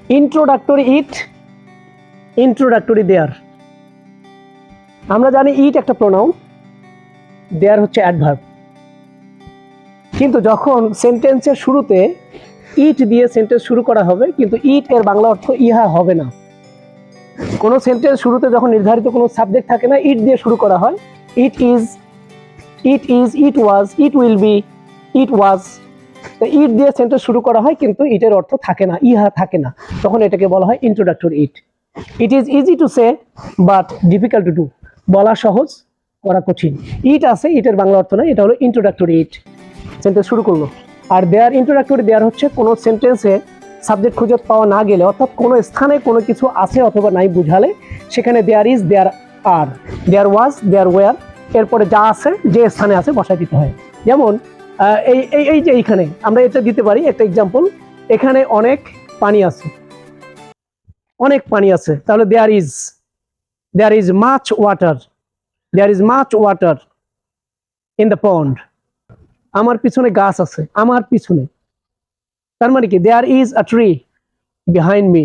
Introductory ইট, introductory দেয়ার। আমরা জানি ইট একটা প্রোনাউন, দেয়ার হচ্ছে অ্যাডভার্ব। কিন্তু যখন সেন্টেন্সের শুরুতে ইট দিয়ে সেন্টেন্স শুরু করা হবে, কিন্তু ইট এর বাংলা অর্থ ইহা হবে না। কোনো সেন্টেন্স শুরুতে যখন নির্ধারিত কোনো সাবজেক্ট থাকে না, ইট দিয়ে শুরু করা হয়, it is, it was, it will be, it was, it দিয়ে সেন্টেন্স শুরু করা হয়, কিন্তু ইটের অর্থ থাকে না, ইহা থাকে না, তখন এটাকে বলা হয় introductory it. It is easy to say but difficult to do, বলা সহজ করা কঠিন। ইট আছে, ইটের বাংলা অর্থ নাই, এটা হলো ইন্ট্রোডাক্টরি ইট। সেন্টেন্স শুরু করলো। আর দেয়ার, ইন্ট্রোডাক্টরি দেয়ার হচ্ছে কোনো সেন্টেন্সে সাবজেক্ট খুঁজে পাওয়া না গেলে, অর্থাৎ কোনো স্থানে কোনো কিছু আছে অথবা নাই বুঝালে, সেখানে there is, there R, there was, there were, এরপরে যা আছে যে স্থানে আছে বসায় দিতে হয়। যেমন এই যে এইখানে আমরা এটা দিতে পারি একটা এক্সাম্পল, এখানে অনেক পানি আছে, অনেক পানি আছে, তাহলে there is much water, there is much water in the pond. আমার পিছনে গাছ আছে, আমার পিছনে, তার মানে কি there is a tree behind me,